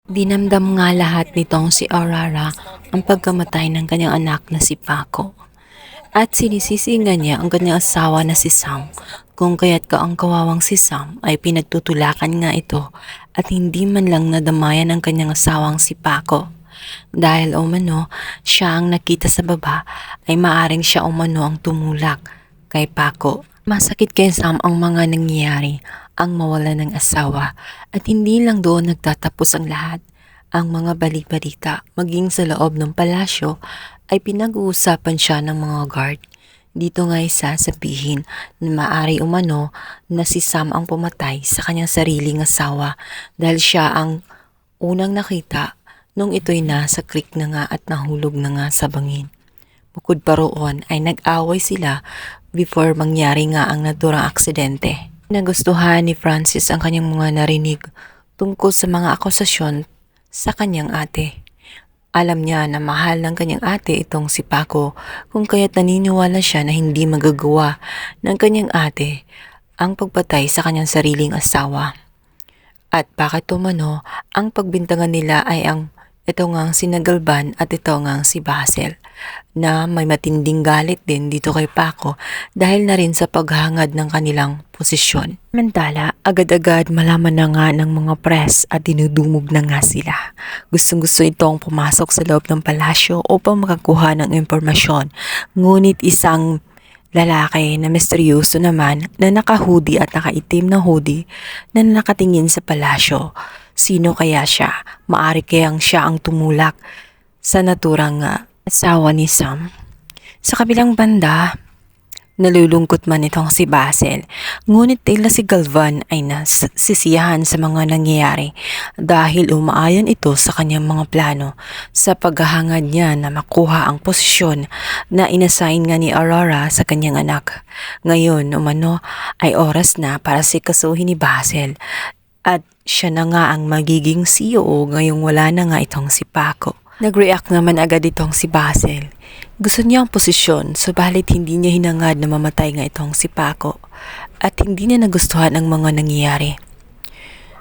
Dinamdam nga lahat nitong si Aurora ang pagkamatay ng kanyang anak na si Paco. At sinisisingan niya ang kanyang asawa na si Sam kung kaya't ang kawawang si Sam ay pinagtutulakan nga ito at hindi man lang nadamayan ang kanyang asawang si Paco. Dahil umano siya ang nakita sa baba ay maaring siya umano ang tumulak kay Paco. Masakit kay Sam ang mga nangyayari, ang mawala ng asawa at hindi lang doon nagtatapos ang lahat. Ang mga balik-balita maging sa loob ng palasyo ay pinag-uusapan siya ng mga guard. Dito nga isa sabihin na maari umano na si Sam ang pumatay sa kanyang sariling asawa dahil siya ang unang nakita nung ito'y nasa creek na nga at nahulog na nga sa bangin. Bukod pa roon ay nag-away sila before mangyari nga ang naturang aksidente. Nagustuhan ni Francis ang kanyang mga narinig tungkol sa mga akusasyon sa kanyang ate. Alam niya na mahal ng kanyang ate itong si Paco kung kaya't naniniwala siya na hindi magagawa ng kanyang ate ang pagpatay sa kanyang sariling asawa. At bakit umano ang pagbintangan nila ay ito ngang si Nagalban at ito ngang si Basil na may matinding galit din dito kay Paco dahil na rin sa paghangad ng kanilang posisyon. Samantala, agad-agad malaman na nga ng mga press at dinudumog na nga sila. Gustong-gusto itong pumasok sa loob ng palasyo upang makakuha ng impormasyon. Ngunit isang lalaki na misteryoso naman na naka-hoodie at nakaitim na hoodie na nakatingin sa palasyo. Sino kaya siya? Maari kayang siya ang tumulak sa naturang asawa ni Sam. Sa kabilang banda, nalulungkot man itong si Basil. Ngunit tila si Galvan ay nasisiyahan sa mga nangyayari dahil umaayon ito sa kanyang mga plano sa paghahangad niya na makuha ang posisyon na inassign nga ni Aurora sa kanyang anak. Ngayon, umano ay oras na para sikasuhin ni Basil at siya na nga ang magiging CEO ngayong wala na nga itong si Paco. Nag-react naman agad itong si Basil. Gusto niya ang posisyon, subalit hindi niya hinangad na mamatay nga itong si Paco at hindi niya nagustuhan ang mga nangyayari.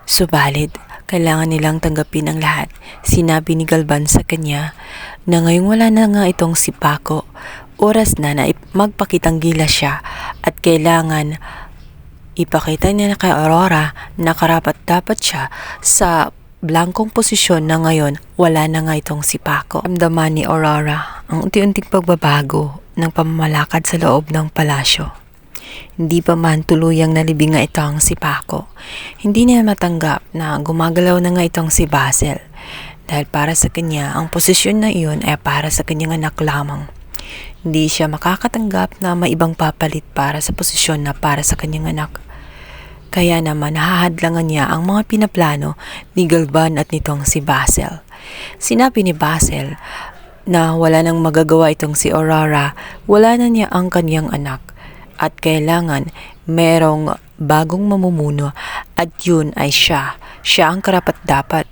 Subalit, kailangan nilang tanggapin ang lahat. Sinabi ni Galvan sa kanya na ngayong wala na nga itong si Paco, oras na magpakitang gila siya at kailangan ipakita niya na kay Aurora na karapat-dapat siya sa blankong posisyon na ngayon wala na nga itong si Paco. Ramdaman ni Aurora ang unti-unting pagbabago ng pamamalakad sa loob ng palasyo. Hindi pa man tuluyang nalibing nga itong si Paco. Hindi niya matanggap na gumagalaw na nga itong si Basil dahil para sa kanya ang posisyon na iyon ay para sa kanyang anak lamang. Hindi siya makakatanggap na may ibang papalit para sa posisyon na para sa kanyang anak. Kaya naman nahahadlangan niya ang mga pinaplano ni Galvan at nitong si Basil. Sinabi ni Basil na wala nang magagawa itong si Aurora, wala na niya ang kanyang anak at kailangan merong bagong mamumuno at yun ay siya. Siya ang karapat-dapat